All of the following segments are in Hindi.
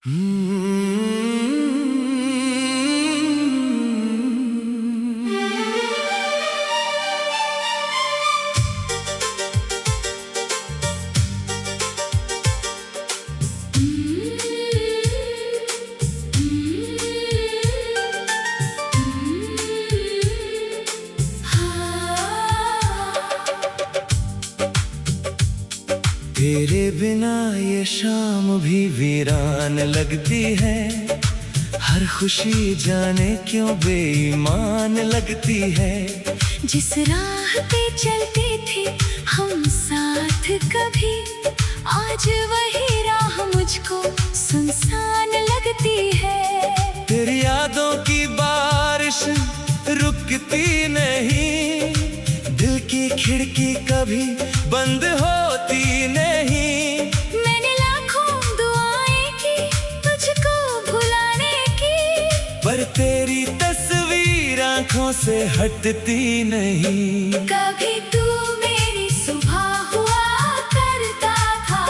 तेरे बिना ये शाम भी वीरान लगती है। हर खुशी जाने क्यों बेईमान लगती है। जिस राह पे चलते थे हम साथ कभी, आज वही राह मुझको सुनसान लगती है। तेरी यादों की बारिश रुकती नहीं, दिल की खिड़की कभी बंद होती नहीं। मैंने लाखों दुआएं की तुझको भुलाने की, पर तेरी तस्वीर आंखों से हटती नहीं। कभी तू मेरी सुबह हुआ करता था,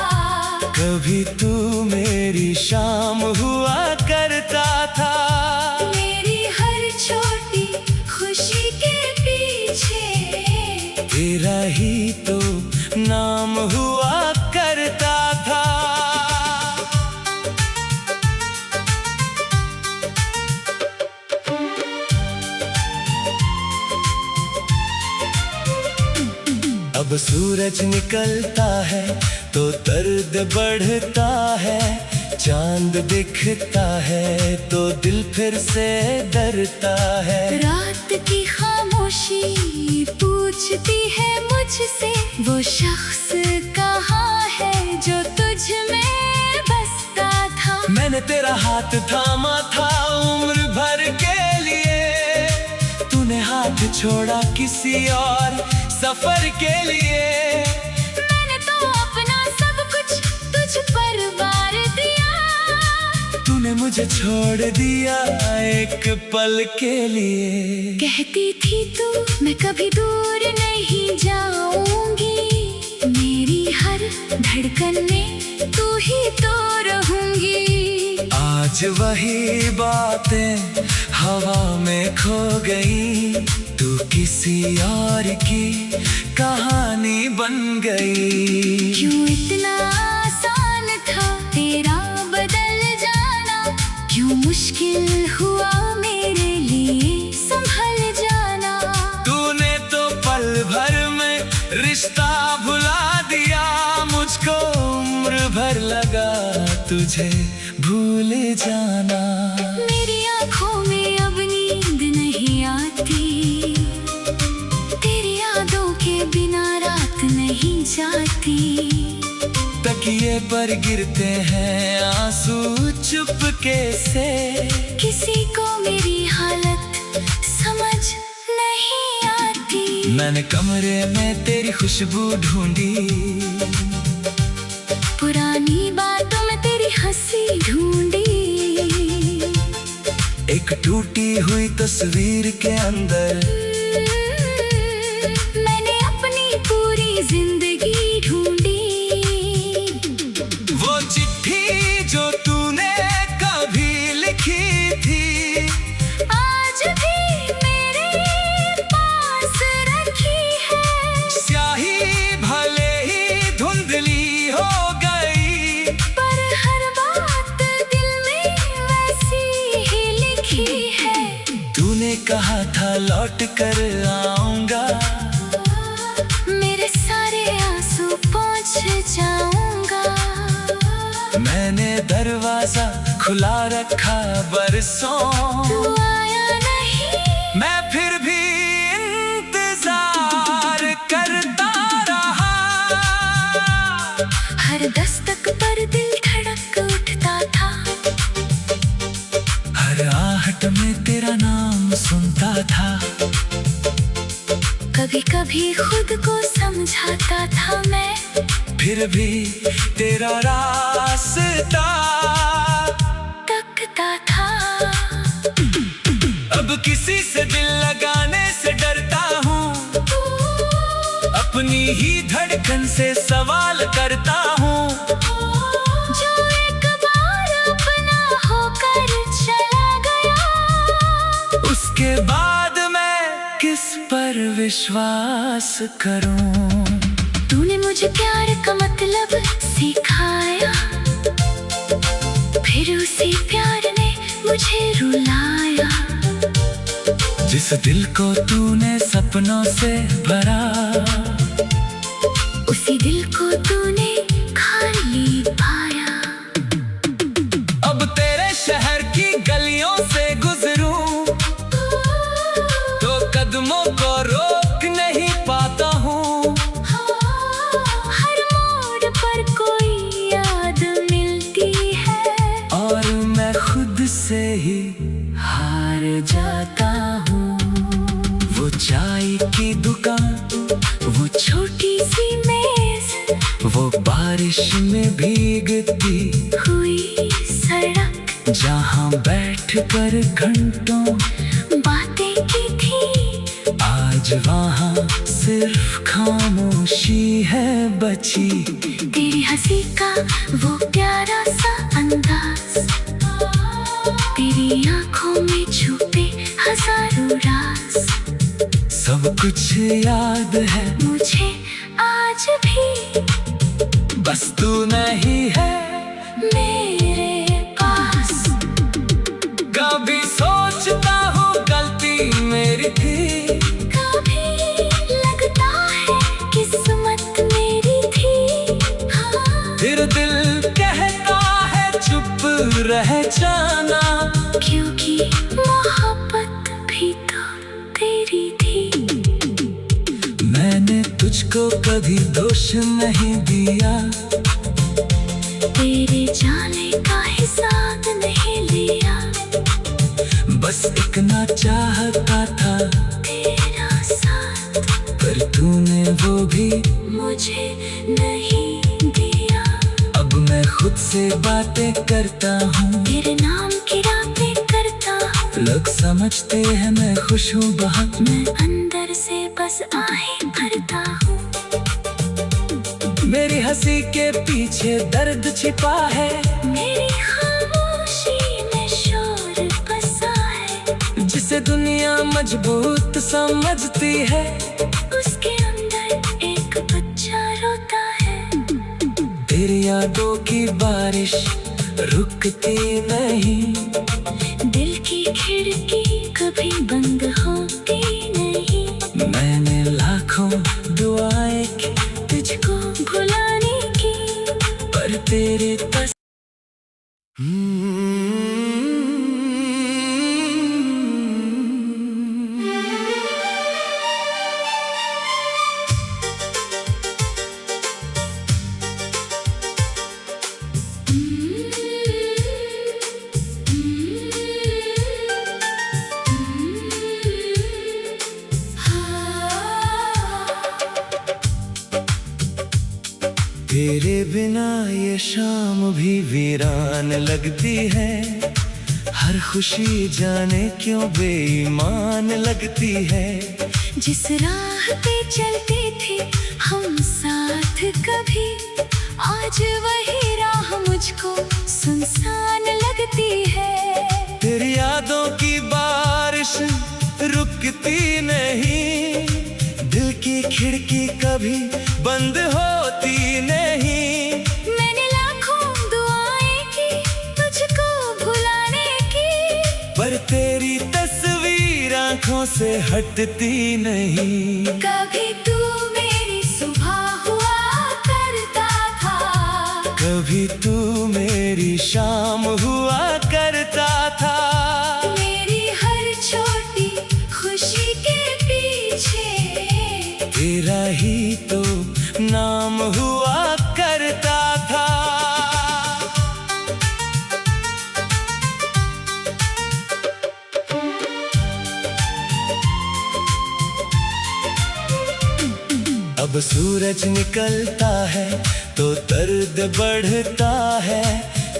कभी तू मेरी शाम हुआ करता था। मेरी हर छोटी खुशी के पीछे तेरा ही तो नाम हुआ करता था। अब सूरज निकलता है तो दर्द बढ़ता है, चांद दिखता है तो दिल फिर से डरता है। रात की खामोशी पूछती है मुझसे, वो शख्स कहाँ है जो तुझ में बसता था। मैंने तेरा हाथ थामा था उम्र भर के लिए, तूने हाथ छोड़ा किसी और सफर के लिए। मैंने तो अपना सब कुछ तुझ पर वार दिया, तूने मुझे छोड़ दिया एक पल के लिए। कहती थी तू मैं कभी दूर नहीं जाऊंगी, मेरी हर धड़कन में तू ही तो रहूंगी। आज वही बातें हवा में खो गई, तू किसी और की कहानी बन गई। क्यों इतना आसान था तेरा बदल जाना, क्यों मुश्किल हुआ मेरे लिए संभल जाना। तूने तो पल भर में रिश्ता भुला दिया, मुझको उम्र भर लगा तुझे भूल जाना। मेरी आँखों में अब नींद नहीं आती, तेरी यादों के बिना रात नहीं जाती। तकिए पर गिरते हैं आंसू चुपके से, किसी को मेरी हालत समझ नहीं आती। मैंने कमरे में तेरी खुशबू ढूंढी, पुरानी बातों में तेरी हंसी ढूंढी। एक टूटी हुई तस्वीर के अंदर मैंने अपनी पूरी जिंदगी ढूंढी। वो चिट्ठी जो तूने कभी लिखी थी, आज भी मेरे पास रखी है। स्याही भले ही धुंधली हो गई, पर हर बात दिल में वैसी ही लिखी है। तूने कहा था लौट कर आऊंगा, मेरे सारे आंसू पोंछ जाऊंगा। मैंने दरवाजा खुला रखा बरसों, तू आया नहीं, मैं फिर भी इंतजार करता रहा। हर दस्तक पर दिल धड़क उठता था, हर आहट में तेरा नाम सुनता था। कभी कभी खुद को समझाता था मैं, फिर भी तेरा रास्ता तकता था। अब किसी से दिल लगाने से डरता हूँ, अपनी ही धड़कन से सवाल करता हूँ। जो एक बार अपना विश्वास करूं। तूने मुझे प्यार का मतलब सिखाया, फिर उसी प्यार ने मुझे रुलाया। जिस दिल को तूने सपनों से भरा, उसी दिल को तूने खाली पाया। अब तेरे शहर की गलियों से गुजरूं तो कदमों को रोक नहीं पाता हूँ। हर मोड़ पर कोई याद मिलती है और मैं खुद से ही हार जाता हूँ। वो चाय की दुकान, वो छोटी सी मेज, वो बारिश में भीगती हुई सड़क, जहाँ बैठकर घंटों बातें की थी, आज वहाँ सिर्फ खामोशी है बची। तेरी हंसी का वो प्यारा सा अंदाज, तेरी आंखों में छुपे हजारों राज, सब कुछ याद है मुझे आज भी, बस तू नहीं है मेरे पास। कभी सोचता हूँ गलती मेरी थी, कभी लगता है किस्मत मेरी थी। हाँ, फिर दिल कहता है चुप रह जाना, क्योंकि मोहब्बत भी तो तेरी थी। मैंने तुझको कभी दोष नहीं दिया, तेरे जाने का हिसाब नहीं लिया, बस एक ना चाहता था तेरा साथ, पर तूने वो भी मुझे नहीं दिया। अब मैं खुद से बातें करता हूँ, तेरे नाम की रातें करता हूँ, लोग समझते हैं मैं खुश हूँ बहुत। मैं अंदर से बस आहें भरता हूँ। मेरी हंसी के पीछे दर्द छिपा है, मेरी खामोशी में शोर बसा है, जिसे दुनिया मजबूत समझती है, उसके अंदर एक बच्चा रोता है। तेरी यादों की बारिश रुकती नहीं, दिल की खिड़की कभी बंद होती नहीं, मैंने लाखों दुआएं की तुझको भुलाने की, पर तेरे तस तेरे बिना ये शाम भी वीरान लगती है, हर खुशी जाने क्यों बेईमान लगती है। जिस राह पे चलते थे हम साथ कभी, आज वही राह मुझको सुनसान लगती है। तेरी यादों की बारिश रुकती नहीं, दिल की खिड़की कभी बंद होती नहीं। मैंने लाखों दुआएं की तुझको भुलाने की, पर तेरी तस्वीर आंखों से हटती नहीं। कभी तू मेरी सुबह हुआ करता था, कभी तू मेरी शाम हुआ करता था, मेरी हर छोटी खुशी के पीछे तेरा ही तो नाम हुआ करता था। अब सूरज निकलता है तो दर्द बढ़ता है,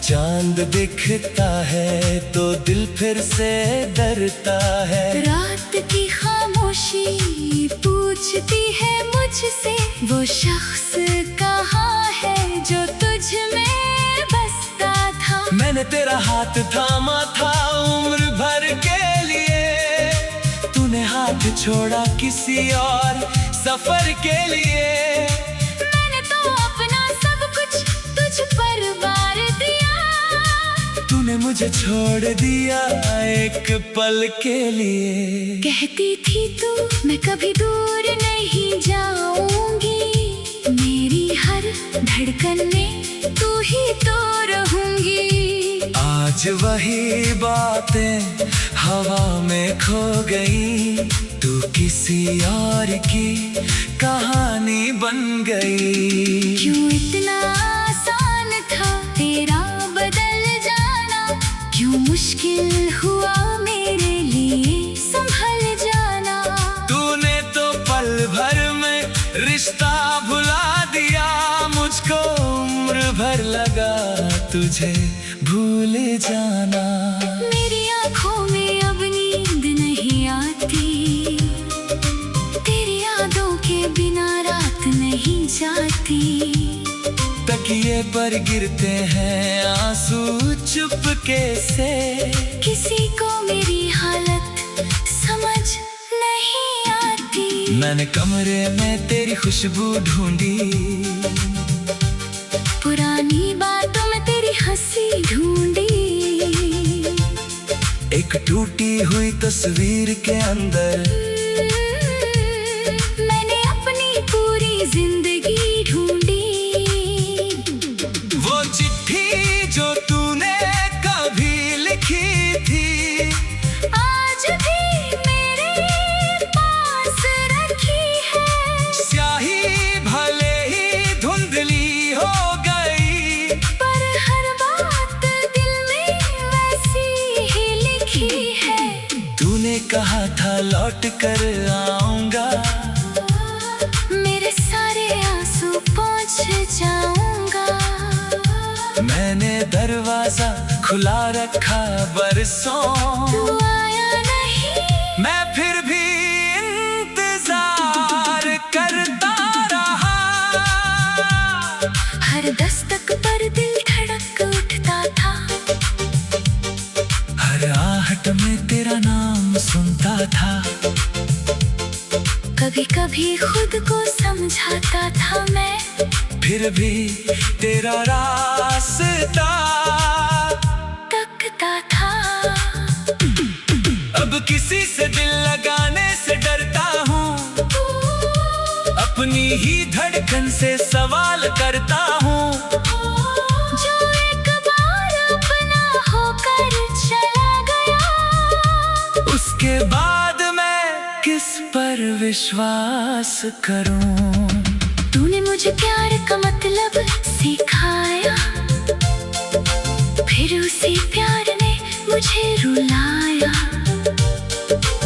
चांद दिखता है तो दिल फिर से डरता है। रात की खामोशी पूछती है मुझसे, वो शख्स कहाँ है जो तुझ में बसता था। मैंने तेरा हाथ थामा था उम्र भर के लिए, तूने हाथ छोड़ा किसी और सफर के लिए। मैंने तो अपना सब कुछ तुझ पर वार दिया, तूने मुझे छोड़ दिया एक पल के लिए। कहती थी तू मैं कभी दूर नहीं जाऊंगी, मेरी हर धड़कन में तू ही तो रहूंगी। आज वही बातें हवा में खो गई, तू किसी और की कहानी बन गई। क्यों इतना आसान था तेरा बदल जाना, क्यों मुश्किल हुआ मेरे लिए संभल जाना। तूने तो पल भर में रिश्ता भुला दिया, मुझको उम्र भर लगा तुझे भूल जाना। मेरी आँखों में अब नींद नहीं आती, तेरी यादों के बिना रात नहीं जाती। तकिए पर गिरते हैं आंसू चुपके से, किसी को मेरी हालत समझ नहीं आती। मैंने कमरे में तेरी खुशबू ढूंढी, पुरानी बातों में तेरी हंसी ढूंढी। एक टूटी हुई तस्वीर के अंदर मैंने अपनी पूरी जिंदगी ढूंढी। वो चिट्ठी जो तूने कभी लिखी थी, आज भी मेरे पास रखी है। स्याही भले ही धुंधली हो गई, पर हर बात दिल में वैसी ही लिखी है। तूने कहा था लौट कर आऊंगा, मेरे सारे आंसू पोंछ जाऊंगा। मैंने दरवाजा खुला रखा बरसों, तू आया नहीं, मैं फिर भी इंतजार करता रहा। हर दस्तक पर दिल धड़क उठता था, हर आहट में तेरा नाम सुनता था। कभी कभी खुद को समझाता था मैं, फिर भी तेरा रास्ता तकता था। अब किसी से दिल लगाने से डरता हूँ, अपनी ही धड़कन से सवाल करता हूँ। जो एक बार अपना होकर चला गया, उसके बाद मैं किस पर विश्वास करूँ। तूने मुझे प्यार का मतलब सिखाया, फिर उसी प्यार ने मुझे रुलाया।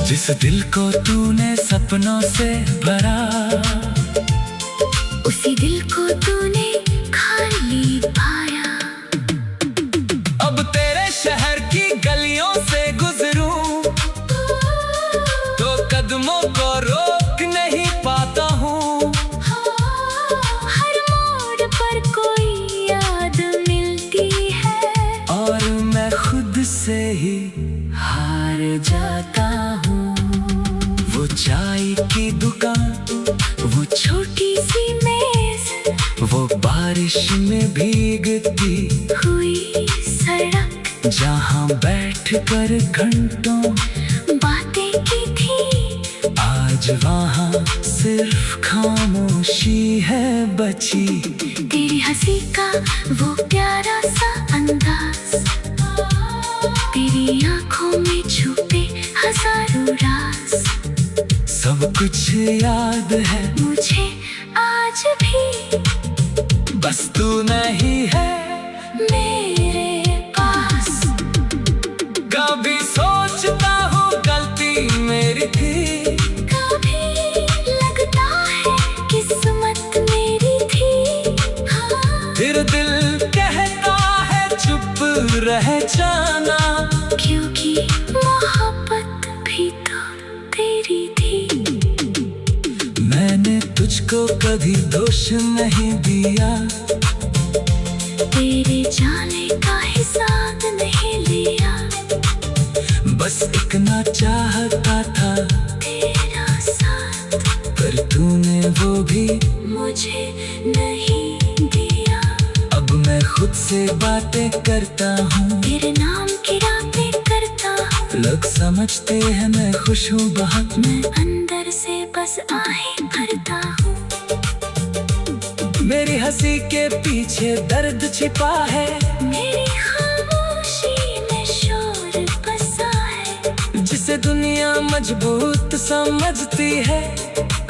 जिस दिल को तूने सपनों से भरा, उसी दिल को तूने खाली पाया। अब तेरे शहर की गलियों से गुजरूं, तो कदमों को रोक नहीं पाता हूँ। हर मोड़ पर कोई याद मिलती है, और मैं खुद से ही हार जाता हूँ। वो चाय की दुकान, वो छोटी सी मेज, वो बारिश में भीगती हुई सड़क, जहाँ बैठ कर घंटों बातें की थी। आज वहाँ सिर्फ खामोशी है बची। तेरी हंसी का वो प्यारा सा अंदाज, तेरी आंखों में छुपे हजारों राज। सब कुछ याद है मुझे आज भी, बस तू नहीं है मेरे पास। कभी सोचता हूँ गलती मेरी थी, कभी लगता है किस्मत मेरी थी। हाँ, फिर दिल कहता है चुप रह जाना, क्योंकि मोहब्बत भी तो तेरी थी। मैंने तुझको कभी दोष नहीं दिया, तेरे जाने का हिसाब नहीं लिया। बस इतना चाहता था तेरा मुझे नहीं दिया। अब मैं खुद से बातें करता हूँ, तेरे नाम की रातें करता हूँ। लोग समझते हैं मैं खुश हूँ बहुत, मैं अंदर से बस आहें भरता हूँ। मेरी हंसी के पीछे दर्द छिपा है, मेरी खामोशी में शोर बसा है। जिसे दुनिया मजबूत समझती है,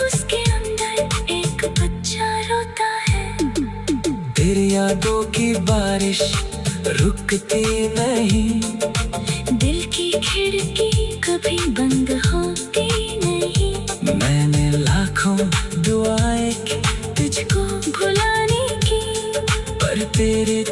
उसके अंदर एक बच्चा रोता है। तेरी यादों की बारिश रुकती नहीं, दिल की खिड़की कभी बंद होती नहीं। मैंने लाखों दुआएं की तुझको भुलाने की, पर तेरे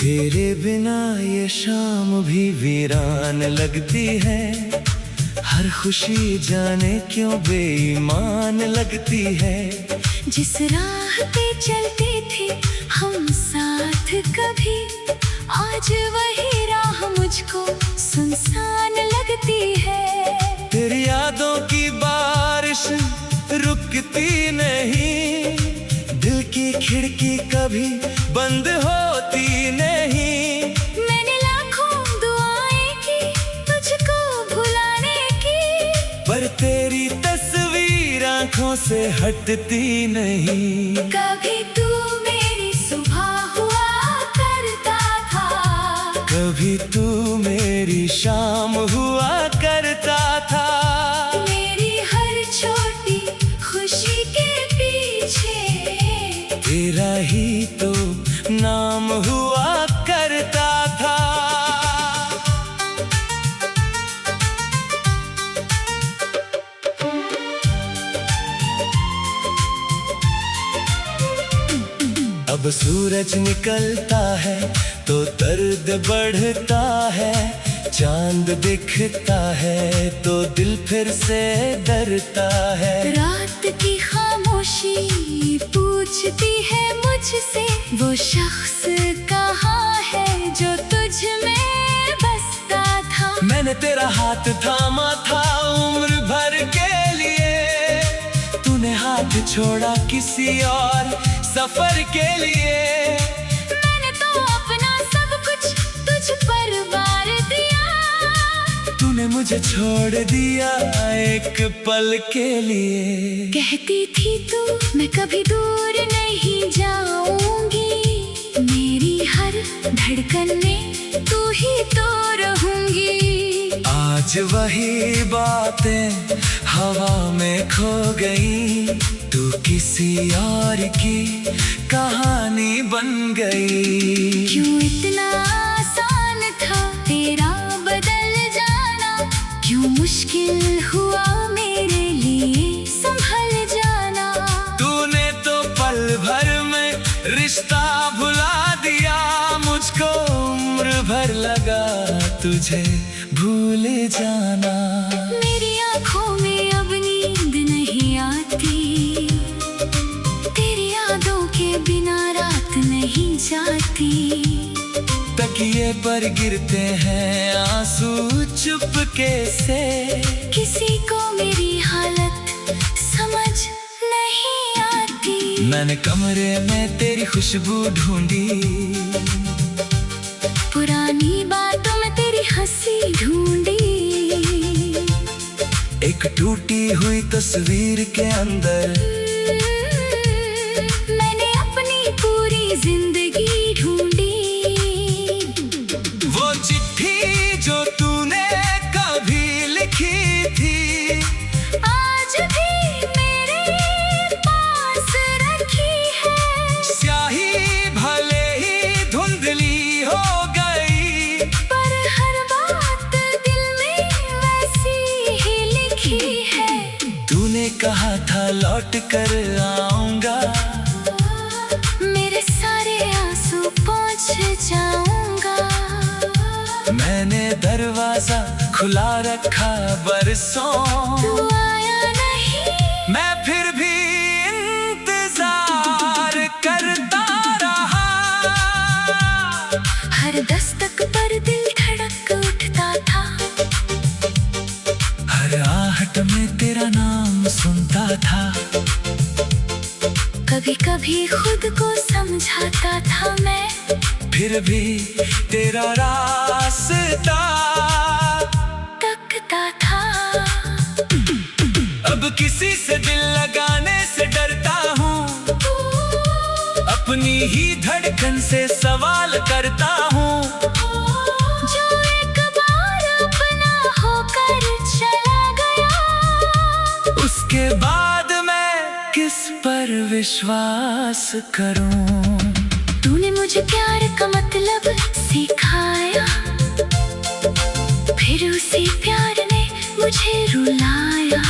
तेरे बिना ये शाम भी वीरान लगती है। हर खुशी जाने क्यों बेईमान लगती है। जिस राह पे चलते थे हम साथ कभी, आज वही राह मुझको सुनसान लगती है। तेरी यादों की बारिश रुकती नहीं, दिल की खिड़की कभी बंद होती नहीं। मैंने लाखों दुआएं की तुझको भुलाने की, पर तेरी तस्वीर आंखों से हटती नहीं। कभी तू मेरी सुबह हुआ करता था, कभी तू मेरी शाम हुआ करता था। मेरी हर छोटी खुशी के पीछे तेरा ही तो नाम हुआ करता था। अब सूरज निकलता है तो दर्द बढ़ता है, चांद दिखता है तो दिल फिर से डरता है। रात की खामोशी पूछती है मुझसे, वो शख्स कहाँ है जो तुझ में बसता था। मैंने तेरा हाथ थामा था उम्र भर के लिए, तूने हाथ छोड़ा किसी और सफर के लिए। मैंने तो अपना सब कुछ तुझ पर वार दिया, तूने मुझे छोड़ दिया एक पल के लिए। कहती थी तू मैं कभी दूर नहीं जाऊंगी, मेरी हर धड़कन में तू ही तो रहूंगी। आज वही बातें हवा में खो गई, तू किसी और की कहानी बन गई। क्यों इतना आसान था तेरा बदल जाना, क्यों मुश्किल हुआ मेरे लिए संभल जाना। तूने तो पल भर में रिश्ता भुला दिया, मुझको उम्र भर लगा तुझे भूल जाना। मेरी आँखों में अब नींद नहीं आती, तेरी यादों के बिना रात नहीं जाती। तकिए पर गिरते हैं आंसू चुपके से, किसी को मेरी हालत समझ नहीं आती। मैंने कमरे में तेरी खुशबू ढूंढी, पुरानी बातों में तेरी हंसी ढूंढी। एक टूटी हुई तस्वीर के अंदर मैंने अपनी पूरी जिंदगी ढूंढी। वो चिट्ठी जो तूने कभी लिखी थी, आज भी मेरे पास रखी है। स्याही भले ही धुंधली हो गई, पर हर बात दिल में वैसी ही लिखी है। तूने कहा था लौट कर आऊंगा, मेरे सारे आंसू दरवाजा खुला रखा बरसों, तू आया नहीं, मैं फिर भी इंतजार करता रहा। हर दस्तक पर दिल धड़क उठता था, हर आहट में तेरा नाम सुनता था। कभी कभी खुद को समझाता था मैं, फिर भी तेरा रास्ता तकता था। अब किसी से दिल लगाने से डरता हूँ, अपनी ही धड़कन से सवाल करता हूँ। जो एक बार अपना होकर चला गया, उसके बाद मैं किस पर विश्वास करूँ। तूने मुझे प्यार का मतलब सिखाया, फिर उसी प्यार ने मुझे रुलाया।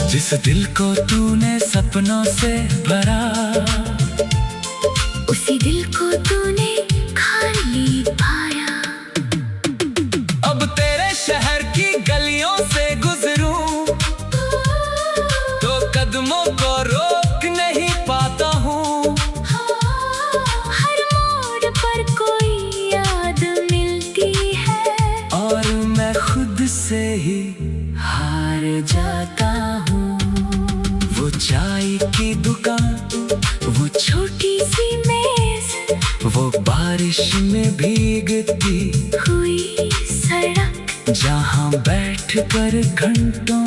जिस दिल को तूने सपनों से भरा, उसी दिल को तूने खाली पाया। अब तेरे शहर की गलियों से गुजरूं तो कदमों को रोक नहीं पाता हूँ। हर मोड़ पर कोई याद मिलती है, और मैं खुद से ही हार जाता हूँ। वो चाय की दुकान, वो छोटी सी मेज, वो बारिश में भीगती हुई सड़क, जहाँ बैठकर घंटों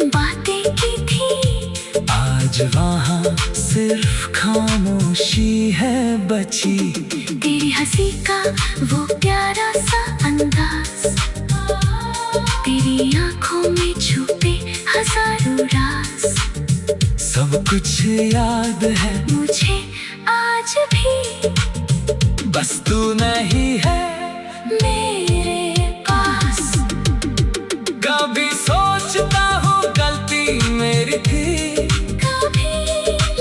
बातें की थी। आज वहाँ सिर्फ खामोशी है बची। तेरी हंसी का वो प्यारा सा अंदाज, तेरी आंखों में छुपे हजारों राज, सब कुछ याद है मुझे आज भी। बस तू नहीं है मेरे पास। कभी सोचता हूँ गलती मेरी थी, कभी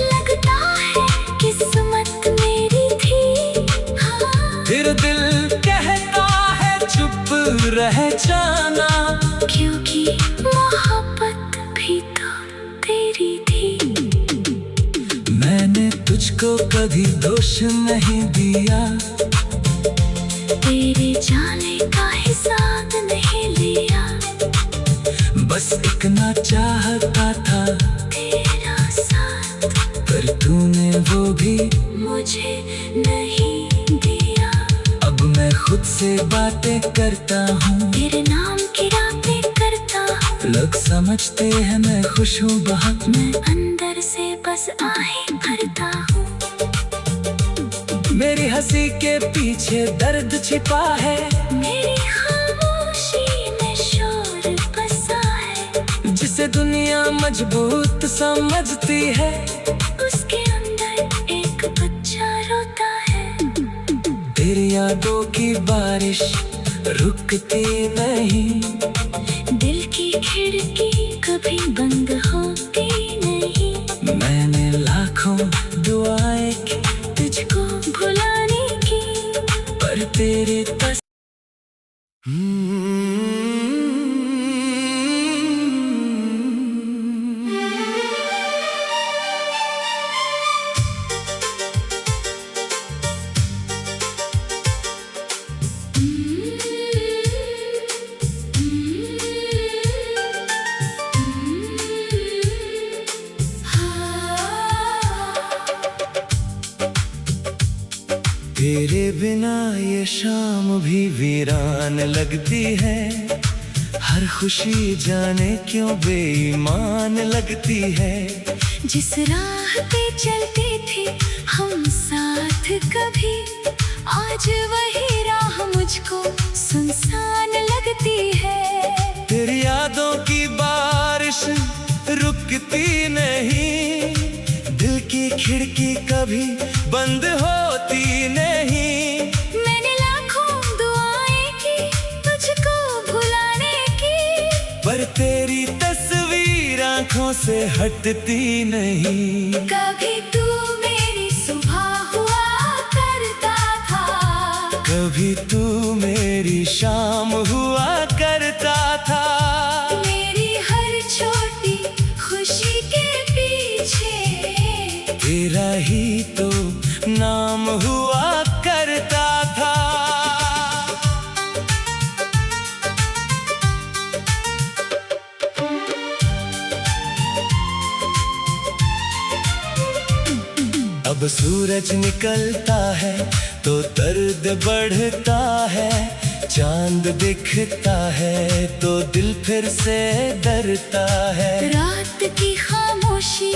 लगता है किस्मत मेरी थी। हाँ, फिर दिल कहता है चुप रह जाना, क्योंकि मोहब्बत भी तो तेरी थी। मैंने तुझको कभी दोष नहीं दिया, तेरे जाने का हिसाब नहीं लिया। बस इतना चाहता था तेरा साथ, पर तूने वो भी मुझे नहीं दिया। अब मैं खुद से बातें करता हूँ, तेरे नाम की रातें करता हूँ। लोग समझते हैं मैं खुश हूँ बहुत, मैं अंदर से बस आहें भरता हूँ। मेरी हंसी के पीछे दर्द छिपा है, मेरी खामोशी में शोर बसा है। जिसे दुनिया मजबूत समझती है, उसके अंदर एक बच्चा रोता है। तेरी यादों की बारिश रुकती नहीं, दिल की खिड़की कभी बंद होती नहीं। मैंने लाखों दुआएं की तुझको भुलाने की, पर तेरे तेरे बिना ये शाम भी वीरान लगती है। हर खुशी जाने क्यों बेईमान लगती है। जिस राह पे चलते थे हम साथ कभी, आज वही राह मुझको सुनसान लगती है। तेरी यादों की बारिश रुकती नहीं, दिल की खिड़की कभी बंद होती नहीं। मैंने लाखों दुआएं की तुझको भुलाने की, पर तेरी तस्वीर आंखों से हटती नहीं। कभी तू मेरी सुबह हुआ करता था, कभी तू मेरी शाम हुआ करता था। मेरी हर छोटी खुशी के पीछे तेरा ही तो नाम हुआ करता था। अब सूरज निकलता है तो दर्द बढ़ता है, चांद दिखता है तो दिल फिर से डरता है। रात की खामोशी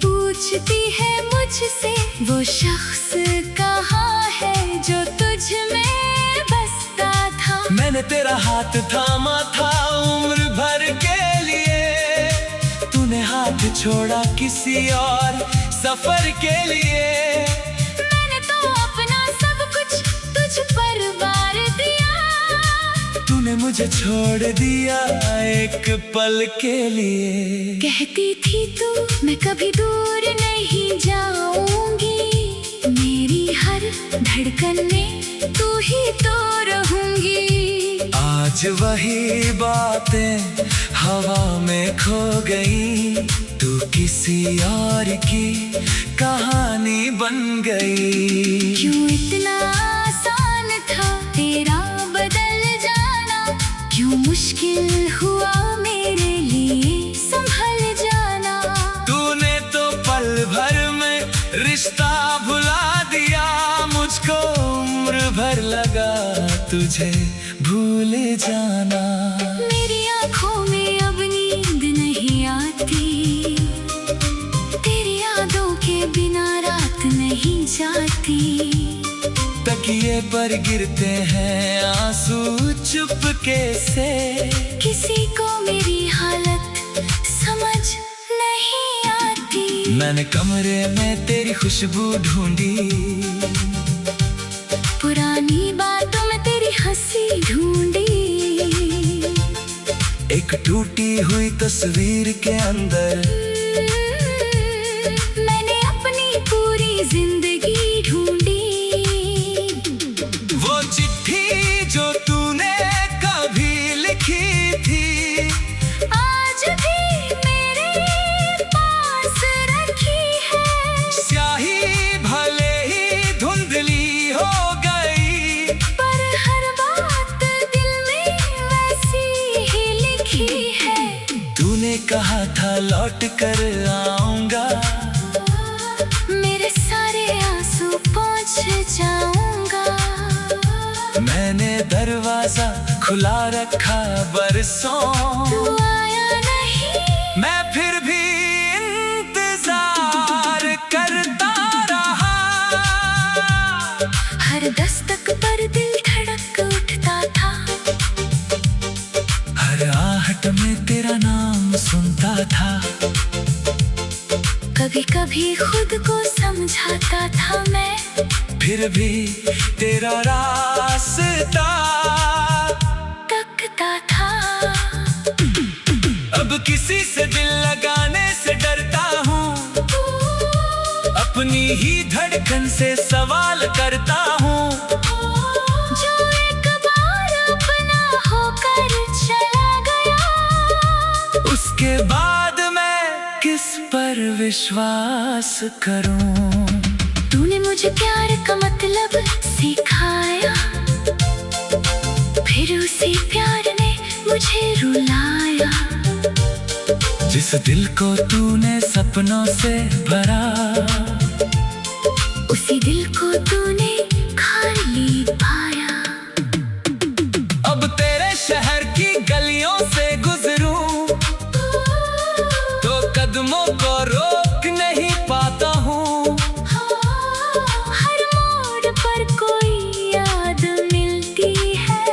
पूछती है मुझसे, वो शख्स कहाँ है जो तुझ में बसता था। मैंने तेरा हाथ थामा था उम्र भर के लिए, तूने हाथ छोड़ा किसी और सफर के लिए। मैंने तो अपना सब कुछ तुझ पर वार दिया, तूने मुझे छोड़ दिया एक पल के लिए। कहती थी तू मैं कभी दूर नहीं जाऊंगी, मेरी हर धड़कन में तू ही तो रहूंगी। आज वही बातें हवा में खो गई, तू किसी और की कहानी बन गई। क्यों इतना आसान था तेरा बदल जाना, क्यों मुश्किल हुआ मेरे लिए संभल जाना। तूने तो पल भर में रिश्ता भुला दिया, मुझको उम्र भर लगा तुझे भूल जाना। मेरी आँखों में अब नींद नहीं आती, तेरी यादों के बिना रात नहीं जाती। तकिए पर गिरते हैं आंसू चुपके से, किसी को मेरी हालत समझ नहीं आती। मैंने कमरे में तेरी खुशबू ढूंढी, पुरानी बातों में तेरी हंसी ढूंढी। एक टूटी हुई तस्वीर के अंदर मैंने अपनी पूरी जिंदगी ढूंढी। वो चिट्ठी जो तूने कभी लिखी थी, आज भी मेरे पास रखी है। स्याही भले ही धुंधली हो गई, पर हर बात दिल में वैसी ही लिखी है। तूने कहा था लौट कर आऊंगा, मेरे सारे आंसू पोंछ जाऊंगा। मैंने दरवाजा खुला रखा बरसों, तू आया नहीं, मैं फिर भी इंतजार करता रहा। हर दस्तक पर दिल धड़क उठता था, हर आहट में तेरा नाम सुनता था। कभी कभी खुद को समझाता था मैं, फिर भी तेरा रास्ता तकता था। अब किसी से दिल लगाने से डरता हूँ, अपनी ही धड़कन से सवाल करता हूँ। जो एक बार अपना होकर चला गया, उसके बाद मैं किस पर विश्वास करूँ। तूने मुझे प्यार का मतलब सिखाया, फिर उसी प्यार ने मुझे रुलाया। जिस दिल को तूने सपनों से भरा, उसी दिल को तूने खाली पाया। अब तेरे शहर की गलियों से गुजरूं तो कदमों को रोक नहीं पाता हूँ। हर मोड़ पर कोई याद मिलती है,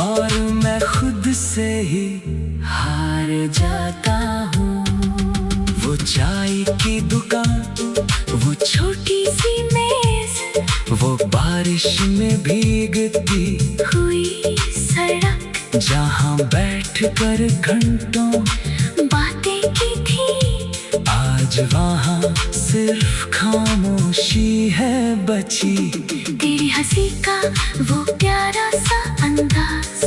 और मैं खुद से ही हार जाता हूँ। वो चाय की दुकान, वो छोटी सी मेज, वो बारिश में भीगती हुई सड़क, जहाँ बैठकर घंटों बातें की थी। आज वहाँ सिर्फ खामोशी है बची। तेरी हंसी का वो प्यारा सा अंदाज,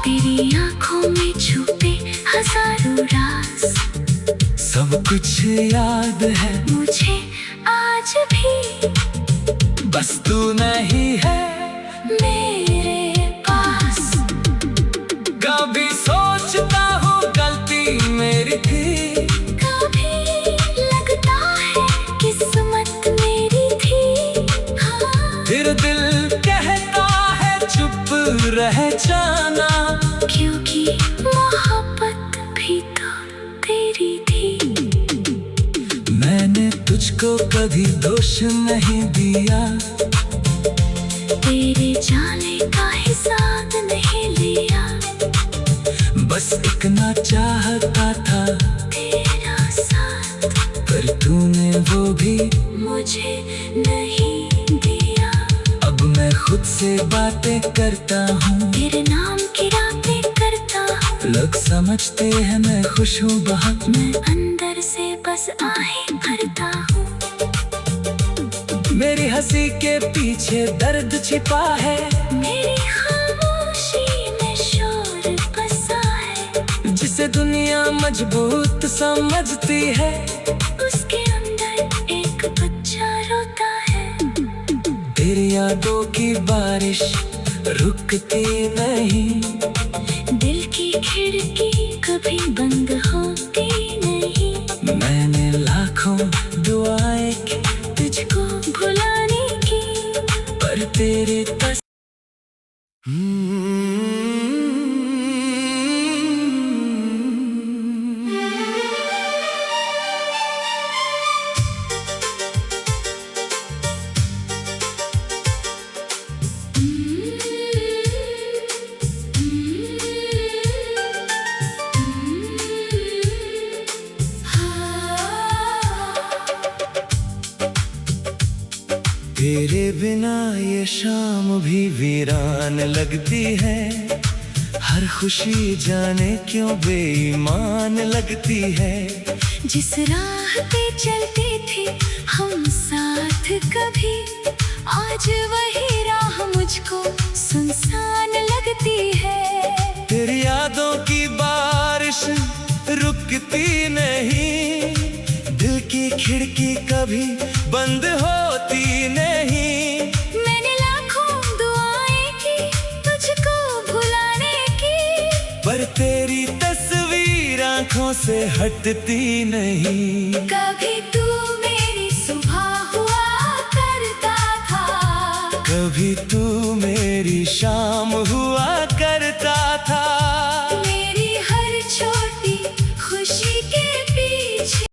तेरी आंखों में छुपे हजारों राज, सब कुछ याद है मुझे आज भी, बस तू नहीं है मेरे पास। कभी सोचता हूँ गलती मेरी थी, कभी लगता है किस्मत मेरी थी, हाँ। फिर दिल कहता है चुप रह जाना, क्योंकि मोहब्बत भी तो तेरी थी। मैंने तुझको कभी दोष नहीं दिया, तेरे जाने का हिसाब नहीं लिया, बस इतना चाहता था तेरा साथ, पर तूने वो भी मुझे नहीं दिया। अब मैं खुद से बातें करता हूँ, तेरे नाम की रातें करता हूँ, लोग समझते हैं मैं खुश हूँ बहुत, मैं अंदर से बस आहें भरता हूँ। मेरी हंसी के पीछे दर्द छिपा है, मेरी खामोशी में शोर बसा है, जिसे दुनिया मजबूत समझती है, उसके अंदर एक बच्चा रोता है। तेरी यादों की बारिश रुकती नहीं, दिल की खिड़की कभी बंद होती नहीं, मैंने लाखों दुआएं की तुझको भुलाने की, पर तेरे तेरे बिना ये शाम भी वीरान लगती है, हर खुशी जाने क्यों बेईमान लगती है। जिस राह पे चलते थे हम साथ कभी, आज वही राह मुझको सुनसान लगती है। तेरी यादों की बारिश रुकती नहीं, दिल की खिड़की कभी बंद होती नहीं, मैंने लाखों दुआएं की तुझको भुलाने की, पर तेरी तस्वीर आंखों से हटती नहीं। कभी तू मेरी सुबह हुआ करता था, कभी तू मेरी शाम